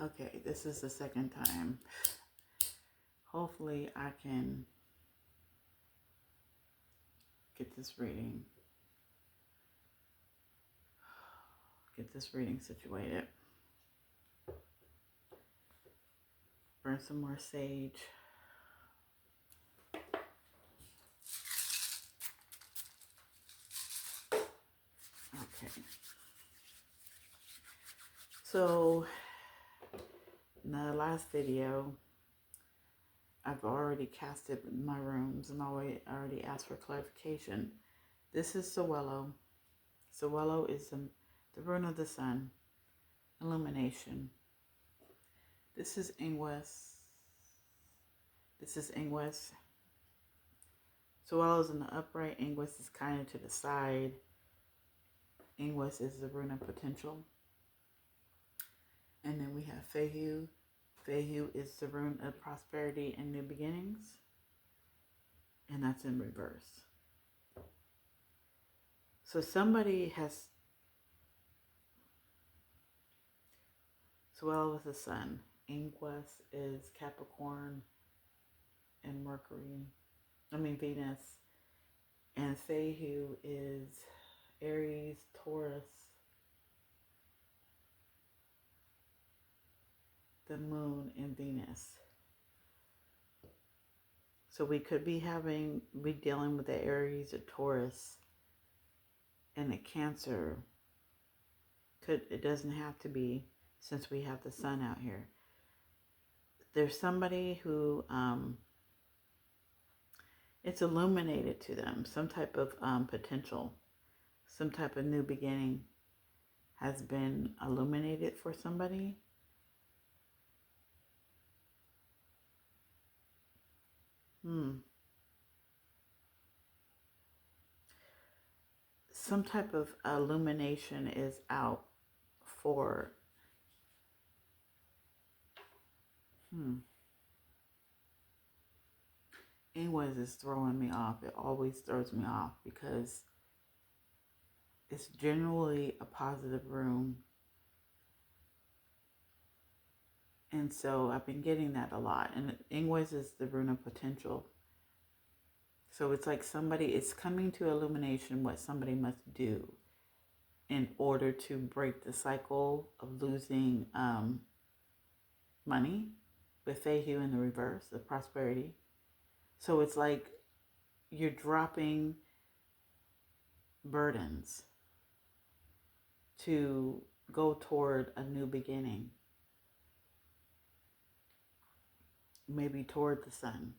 Okay, this is the second time. Hopefully I can get this reading. Get this reading situated. Burn some more sage. Okay. So in the last video, I've already casted my rooms and already asked for clarification. This is Sewello. Sewello is the rune of the sun, illumination. This is Ingwes. This is Ingwes. Sewello is in the upright. Ingwes is kind of to the side. Ingwes is the rune of potential. And then we have Fehu. Fehu is the rune of prosperity and new beginnings. And that's in reverse. So somebody has Sewello with the sun. Ingwes is Capricorn and Venus. And Fehu is Aries, Taurus, the moon, and Venus. So we could be dealing with the Aries or Taurus and the Cancer. It doesn't have to be, since we have the sun out here. There's somebody who it's illuminated to them, some type of potential, some type of new beginning has been illuminated for somebody. Some type of illumination is out for Anyways, it's throwing me off. It always throws me off because it's generally a positive room. And so I've been getting that a lot. And Ingwes is the rune of potential. So it's like it's coming to illumination what somebody must do in order to break the cycle of losing money with Fehu in the reverse, the prosperity. So it's like you're dropping burdens to go toward a new beginning. Maybe toward the sun.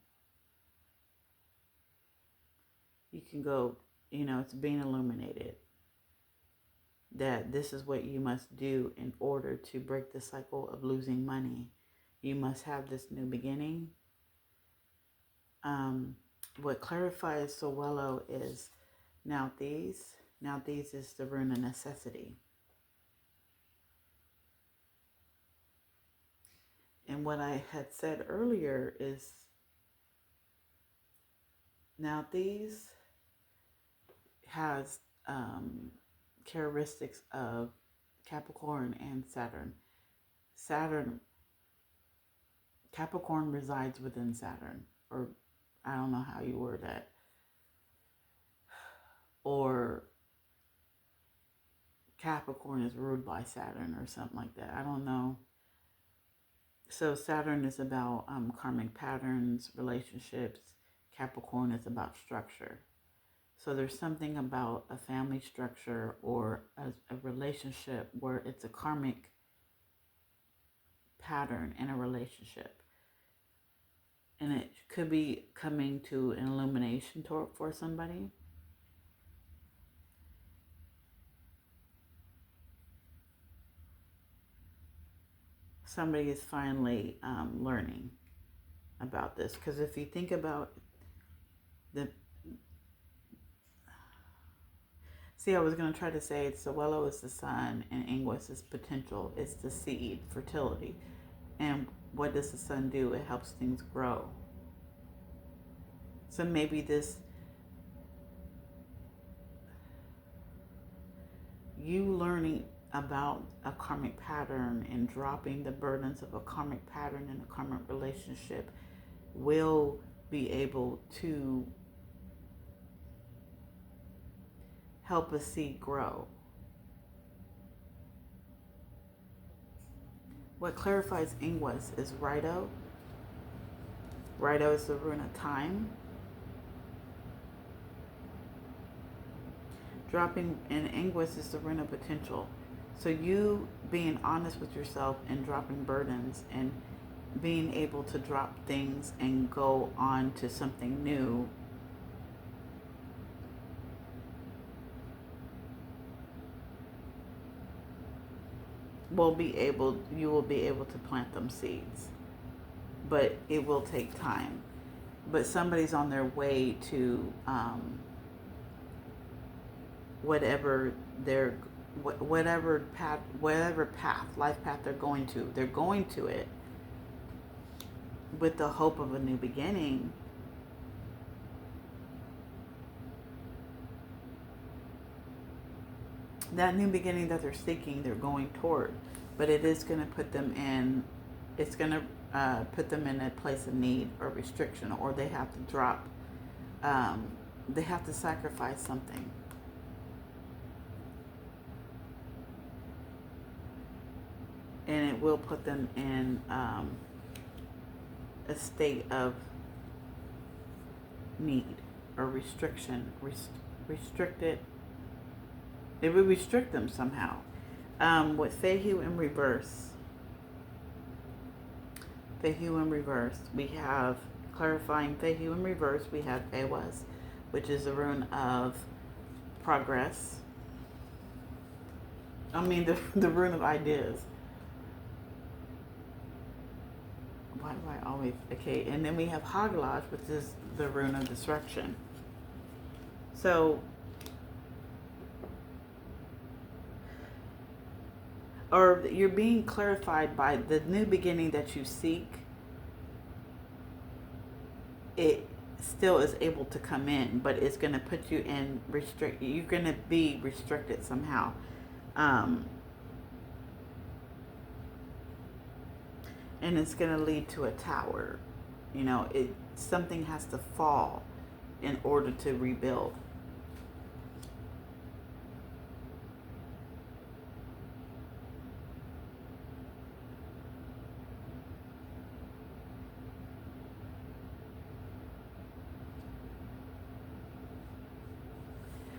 You can go, it's being illuminated that this is what you must do in order to break the cycle of losing money. You must have this new beginning. What clarifies Sewello is Nauthiz. Nauthiz is the rune of necessity. And what I had said earlier is Nauthiz has characteristics of Capricorn and Saturn. Capricorn resides within Saturn, or I don't know how you word that. Or Capricorn is ruled by Saturn or something like that. I don't know. So Saturn is about karmic patterns, relationships. Capricorn is about structure. So there's something about a family structure or a relationship where it's a karmic pattern in a relationship. And it could be coming to an illumination for somebody. Somebody is finally learning about this. Because if you think about I was going to try to say Sewello is the sun and Ingwes is potential. It's the seed, fertility. And what does the sun do? It helps things grow. So maybe you learning about a karmic pattern and dropping the burdens of a karmic pattern in a karmic relationship will be able to help a seed grow. What clarifies Ingwas is Rido. Rido is the rune of time. Dropping in Ingwas is the rune of potential. So you being honest with yourself and dropping burdens and being able to drop things and go on to something new you will be able to plant them seeds. But it will take time. But somebody's on their way to whatever life path they're going to. They're going to it with the hope of a new beginning. That new beginning that they're seeking, they're going toward, but it is going to put them in. It's going to put them in a place of need or restriction, or they have to drop. They have to sacrifice something. And it will put them in a state of need or restriction. Restricted. It would restrict them somehow. With Fehu in reverse. Fehu in reverse. We have, clarifying Fehu in reverse, we have Ewas, which is the rune of progress. The rune of ideas. Why do I always... Okay, and then we have Hagalaj, which is the rune of destruction. So... or you're being clarified by the new beginning that you seek. It still is able to come in, but it's going to put you in you're going to be restricted somehow. And it's going to lead to a tower. Something has to fall in order to rebuild.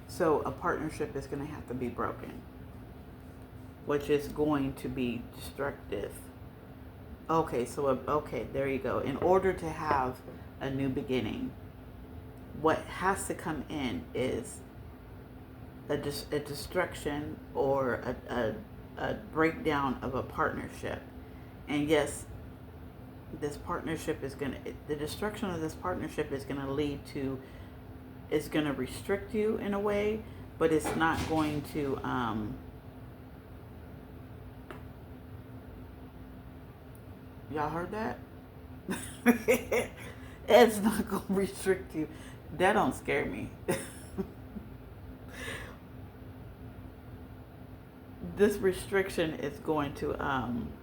So a partnership is going to have to be broken, which is going to be destructive. Okay, there you go. In order to have a new beginning, what has to come in is a destruction or a breakdown of a partnership. And yes, this partnership is the destruction of this partnership is going to lead to, it's going to restrict you in a way, but it's not going to, y'all heard that? It's not going to restrict you. That don't scare me. This restriction is going to,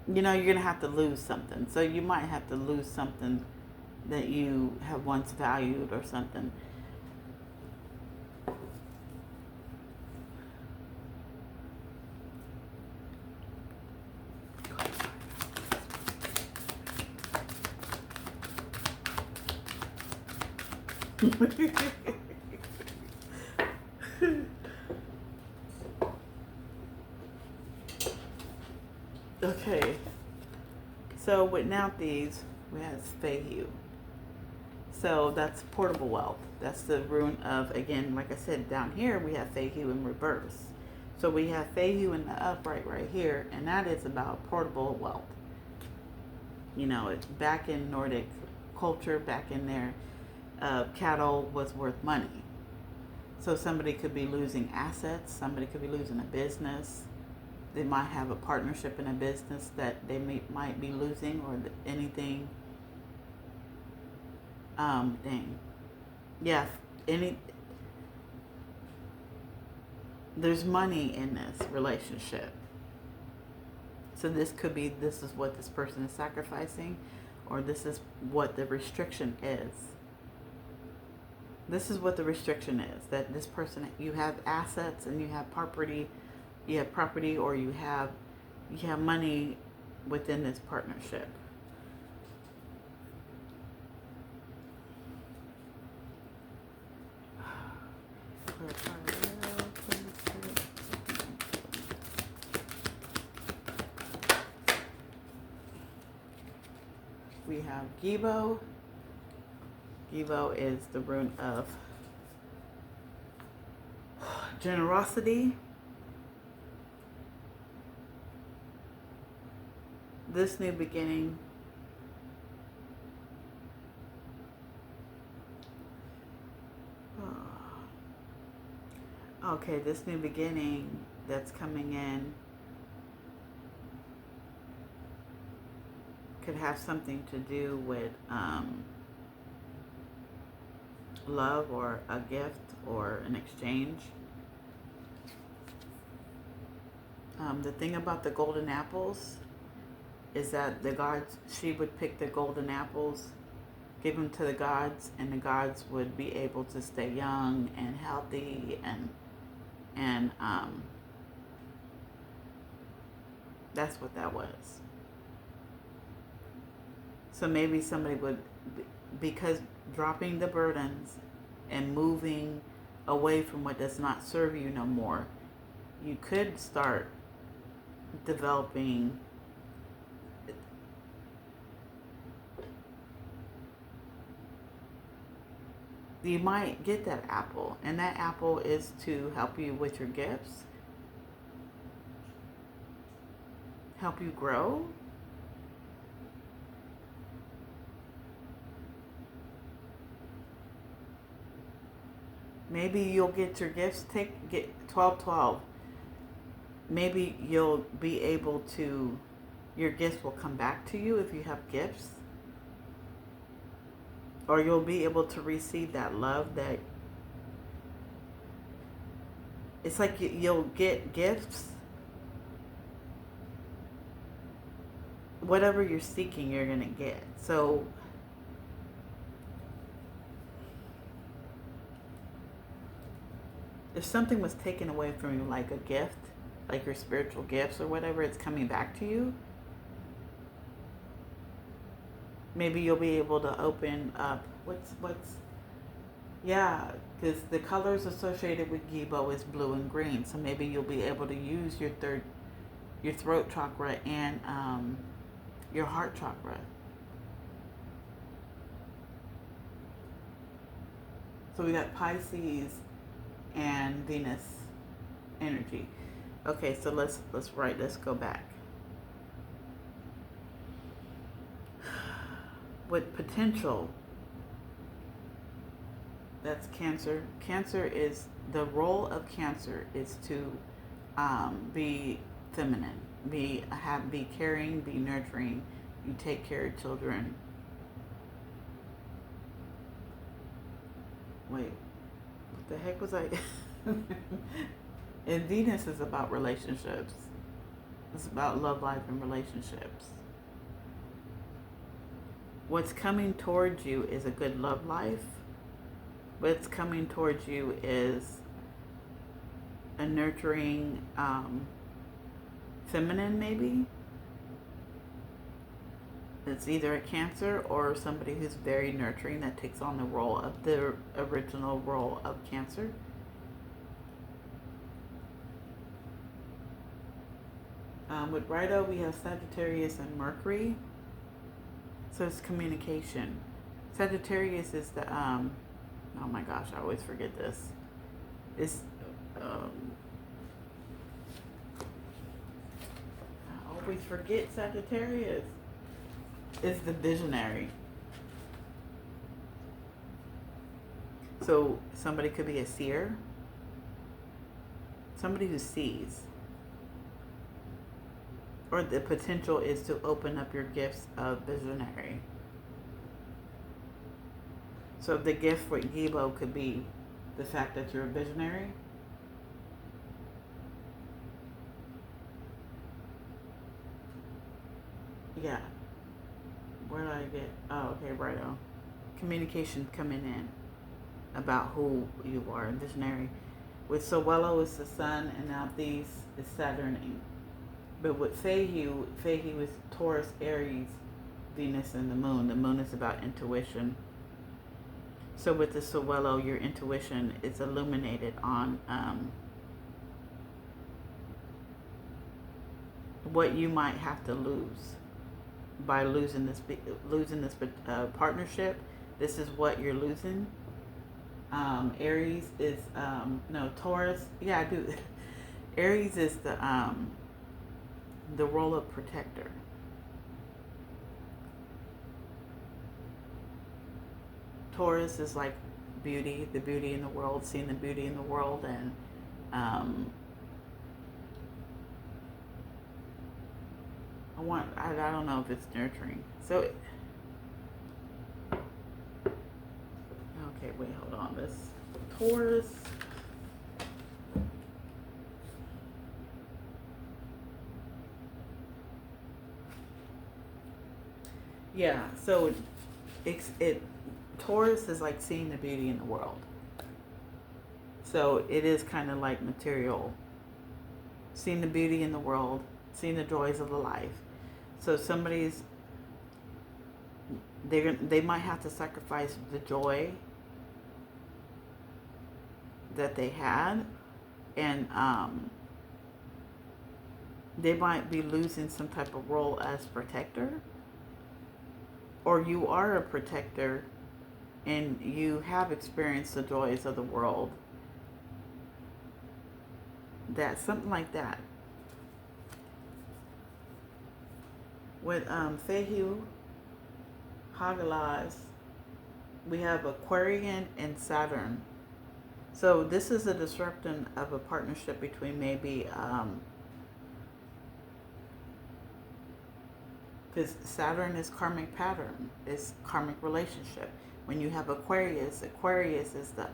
you're going to have to lose something. So you might have to lose something that you have once valued or something. Okay, so with Nauthiz, we have Fehu. So that's portable wealth. That's the rune of, again, like I said, down here we have Fehu in reverse. So we have Fehu in the upright right here, and that is about portable wealth. It's back in Nordic culture, back in there, cattle was worth money. So somebody could be losing assets, somebody could be losing a business. They might have a partnership in a business that they might be losing, or anything. Yeah, there's money in this relationship. So this could be, this is what this person is sacrificing, or this is what the restriction is. This is what the restriction is, that this person, you have assets and you have property, or you have money within this partnership. We have Gibo. Gibo is the rune of generosity. This new beginning. Okay, this new beginning that's coming in could have something to do with love, or a gift, or an exchange. The thing about the golden apples is that the gods, she would pick the golden apples, give them to the gods, and the gods would be able to stay young and healthy, and that's what that was. So maybe somebody would, because dropping the burdens and moving away from what does not serve you no more, you could start developing you might get that apple, and that apple is to help you with your gifts, help you grow. Maybe you'll get your gifts, get 12-12. Maybe you'll be able to, your gifts will come back to you if you have gifts. Or you'll be able to receive that love that, it's like you'll get gifts. Whatever you're seeking, you're going to get. So if something was taken away from you, like a gift, like your spiritual gifts or whatever, it's coming back to you. Maybe you'll be able to open up, yeah, because the colors associated with Gibo is blue and green. So maybe you'll be able to use your throat chakra and your heart chakra. So we got Pisces and Venus energy. Okay, so let's go back. With potential, that's Cancer. Cancer is, the role of Cancer is to be feminine, be caring, be nurturing. You take care of children. Wait, what the heck was I? And Venus is about relationships. It's about love life and relationships. What's coming towards you is a good love life. What's coming towards you is a nurturing feminine, maybe. It's either a Cancer or somebody who's very nurturing, that takes on the role of the original role of Cancer. With Rido, we have Sagittarius and Mercury. So it's communication. Sagittarius is the, oh my gosh, I always forget this. It's, I always forget Sagittarius. It's the visionary. So somebody could be a seer. Somebody who sees. Or the potential is to open up your gifts of visionary. So the gift for Gibo could be the fact that you're a visionary. Yeah. Where did I get? Oh, okay, right on. Communication coming in about who you are, visionary. With Sowelo is the sun, and now these is Saturn. But with Fehu is Taurus, Aries, Venus, and the moon. The moon is about intuition. So with the Sowelo, your intuition is illuminated on what you might have to lose by losing this partnership. This is what you're losing. Aries is no Taurus. Yeah, I do. Aries is the role of protector. Taurus is like beauty, the beauty in the world, seeing the beauty in the world, and I don't know if it's nurturing. So, okay, wait, hold on. This Taurus. Yeah, so it Taurus is like seeing the beauty in the world. So it is kind of like material, seeing the beauty in the world, seeing the joys of the life. So they might have to sacrifice the joy that they had, and they might be losing some type of role as protector, or you are a protector and you have experienced the joys of the world. That's something like that. With Fehu, Hagalaz, we have Aquarian and Saturn. So this is a disruption of a partnership between maybe, because Saturn is karmic pattern, is karmic relationship. When you have Aquarius, Aquarius is the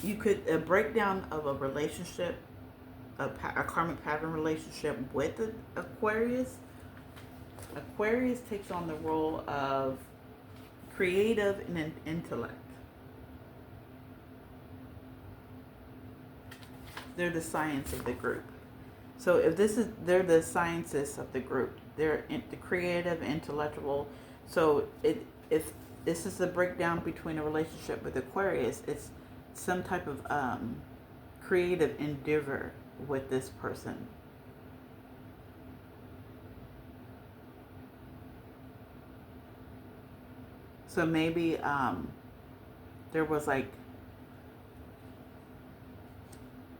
you could a breakdown of a relationship, a karmic pattern relationship with the Aquarius. Aquarius takes on the role of creative and intellect. They're the science of the group. So if they're the scientists of the group. They're the creative, intellectual. So if this is the breakdown between a relationship with Aquarius, it's some type of creative endeavor with this person. So maybe there was like,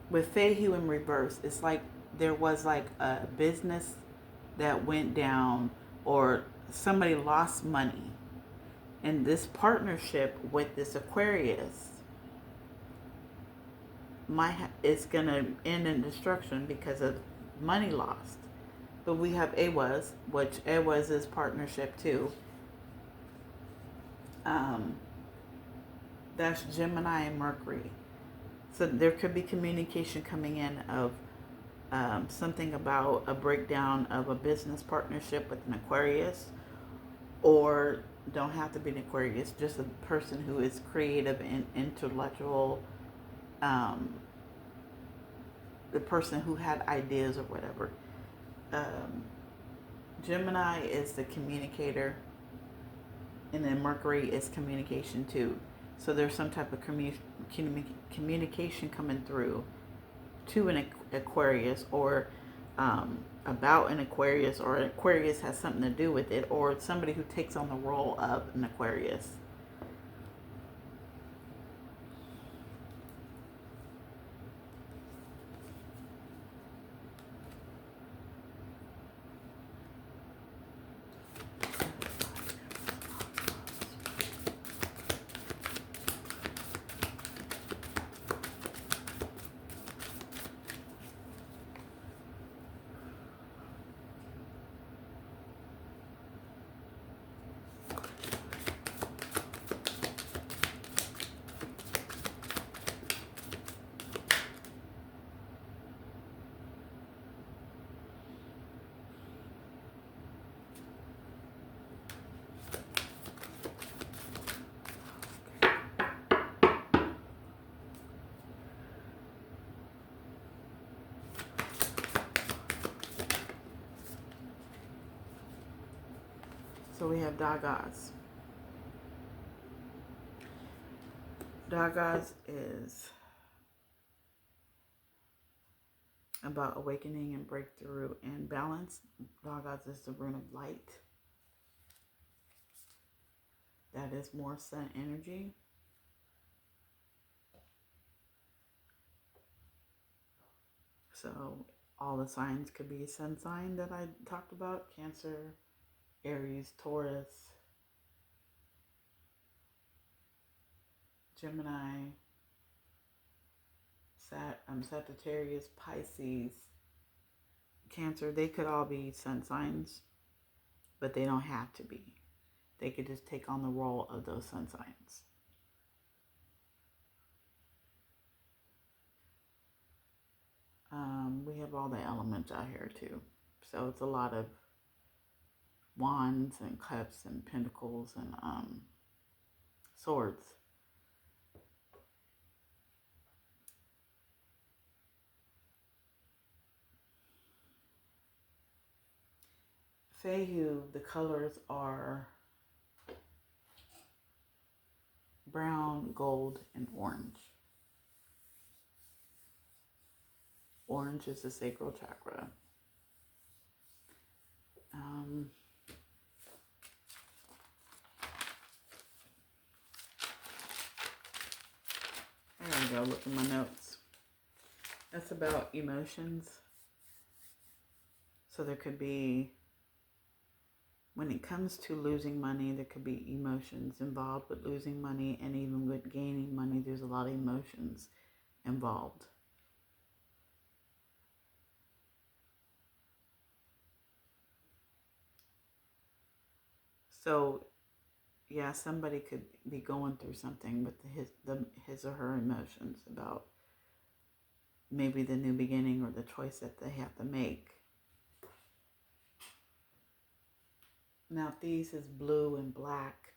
with Fehu in reverse, it's like there was like a business that went down, or somebody lost money. And this partnership with this Aquarius it's going to end in destruction because of money lost. But we have Awaz, which Awaz is partnership too. That's Gemini and Mercury. So there could be communication coming in of something about a breakdown of a business partnership with an Aquarius, or don't have to be an Aquarius, just a person who is creative and intellectual, the person who had ideas or whatever. Gemini is the communicator, and then Mercury is communication too. So there's some type of communication coming through to an Aquarius, or about an Aquarius, or an Aquarius has something to do with it, or somebody who takes on the role of an Aquarius. So we have Dagas. Dagas is about awakening and breakthrough and balance. Dagas is the rune of light. That is more sun energy. So all the signs could be a sun sign that I talked about. Cancer, Aries, Taurus, Gemini, Sagittarius, Pisces, Cancer. They could all be sun signs, but they don't have to be. They could just take on the role of those sun signs. We have all the elements out here too. So it's a lot of wands and cups and pentacles and swords. Fehu, the colors are brown, gold, and orange. Orange is the sacral chakra. There we go, look at my notes. That's about emotions. So there could be, when it comes to losing money, there could be emotions involved with losing money, and even with gaining money, there's a lot of emotions involved. So, yeah, somebody could be going through something with his or her emotions about maybe the new beginning or the choice that they have to make. Now, these is blue and black,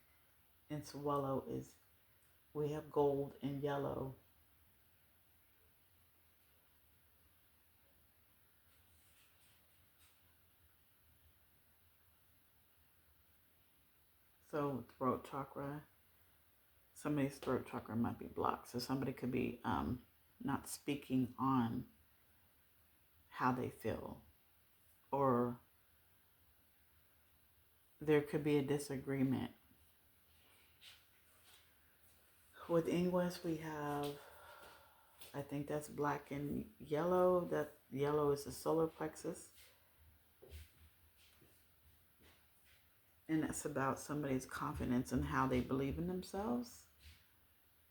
and Swallow is, we have gold and yellow. So throat chakra, somebody's throat chakra might be blocked. So somebody could be not speaking on how they feel, or there could be a disagreement. With English, we have, I think that's black and yellow. That yellow is the solar plexus. And that's about somebody's confidence and how they believe in themselves.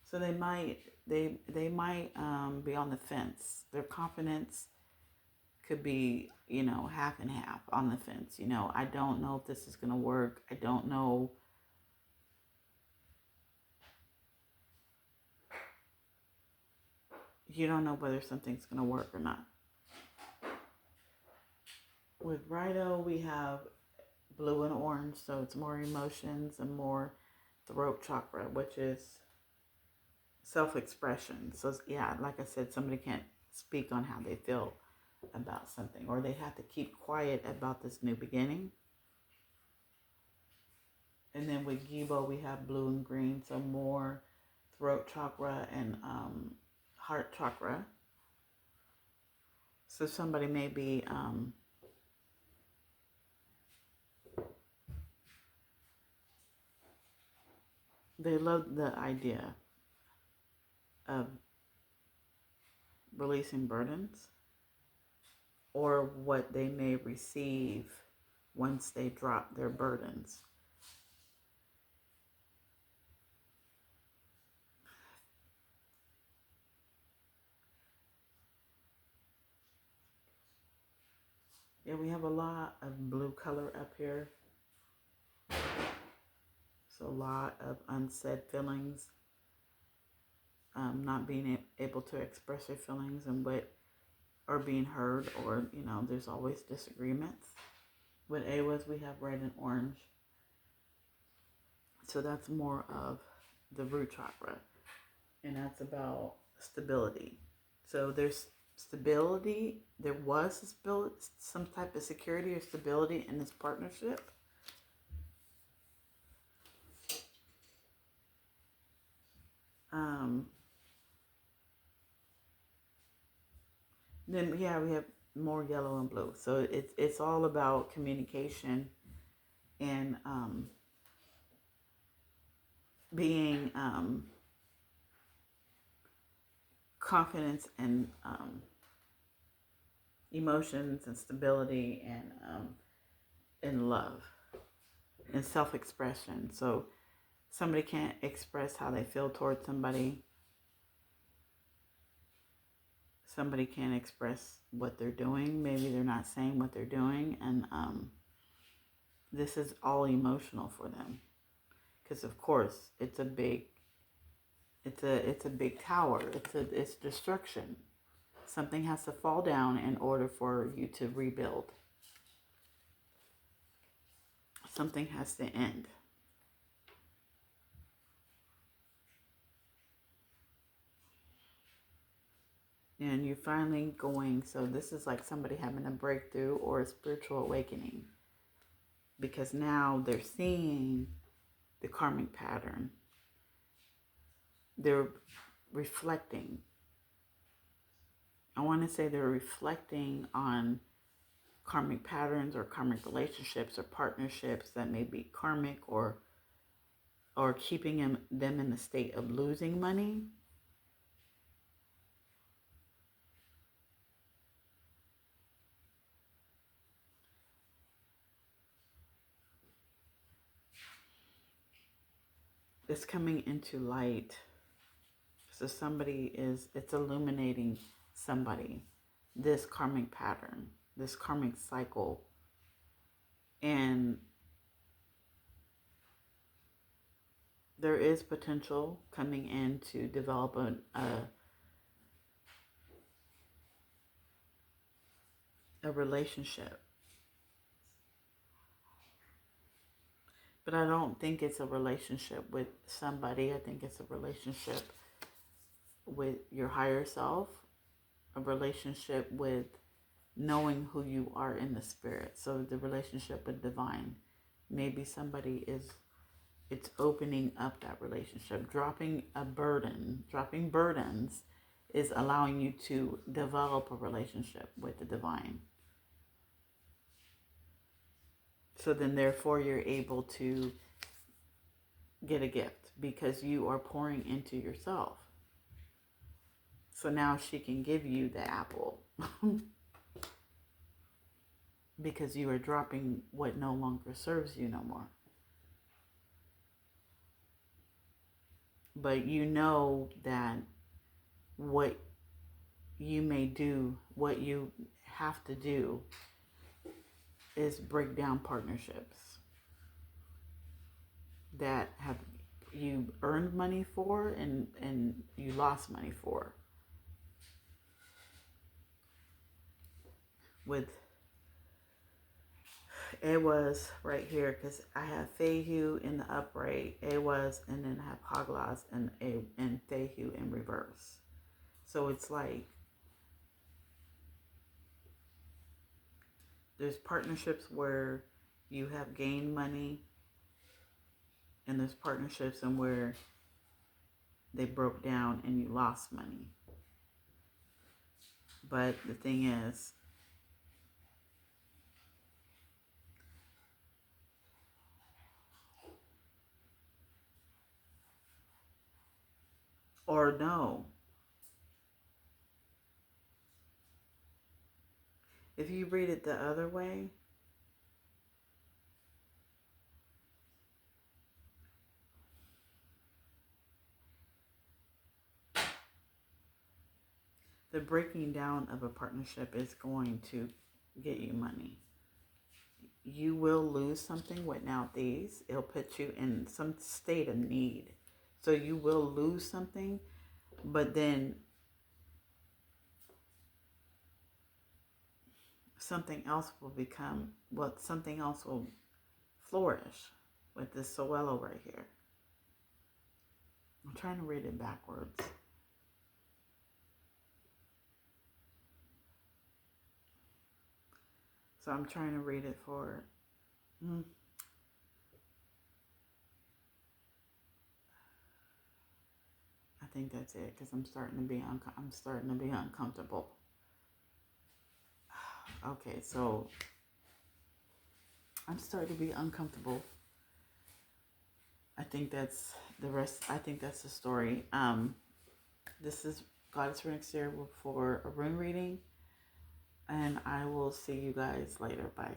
So they might be on the fence. Their confidence could be, half and half on the fence. I don't know if this is going to work. I don't know. You don't know whether something's going to work or not. With Rido, we have blue and orange, so it's more emotions and more throat chakra, which is self-expression. So yeah, like I said, somebody can't speak on how they feel about something, or they have to keep quiet about this new beginning. And then with Gibo, we have blue and green, so more throat chakra and heart chakra. So somebody may be they love the idea of releasing burdens, or what they may receive once they drop their burdens. Yeah, we have a lot of blue color up here. So a lot of unsaid feelings, not being able to express your feelings and what are being heard, or, there's always disagreements. With Awas, we have red and orange. So that's more of the root chakra, and that's about stability. So there's stability. There was some type of security or stability in this partnership. Um, then yeah, we have more yellow and blue. So it's all about communication and being confidence and emotions and stability and love and self-expression. So somebody can't express how they feel towards somebody. Somebody can't express what they're doing. Maybe they're not saying what they're doing, and this is all emotional for them. Because of course, it's a big tower. It's destruction. Something has to fall down in order for you to rebuild. Something has to end. And you're finally going, so this is like somebody having a breakthrough or a spiritual awakening. Because now they're seeing the karmic pattern. They're reflecting. I want to say they're reflecting on karmic patterns or karmic relationships or partnerships that may be karmic or keeping them in the state of losing money. It's coming into light. So it's illuminating somebody, this karmic pattern, this karmic cycle. And there is potential coming in to develop a relationship. But I don't think it's a relationship with somebody. I think it's a relationship with your higher self, a relationship with knowing who you are in the spirit. So the relationship with divine. Maybe somebody it's opening up that relationship. Dropping burdens is allowing you to develop a relationship with the divine. So then therefore you're able to get a gift because you are pouring into yourself. So now she can give you the apple because you are dropping what no longer serves you no more. But you know that what you may do, what you have to do is break down partnerships that have you earned money for and you lost money for. With it was right here because I have Fehu in the upright, it was, and then I have Haglas and Fehu in reverse. So it's like there's partnerships where you have gained money, and there's partnerships and where they broke down and you lost money. But the thing is, or no, if you read it the other way, the breaking down of a partnership is going to get you money. You will lose something without these. It'll put you in some state of need. So you will lose something, but then something else will flourish with this Soello right here. I'm trying to read it backwards. So I'm trying to read it for I think that's it because I'm starting to be uncomfortable. Okay, so I'm starting to be uncomfortable. I think that's the rest. I think that's the story. This is Goddess Phoenix here for a rune reading, and I will see you guys later. Bye.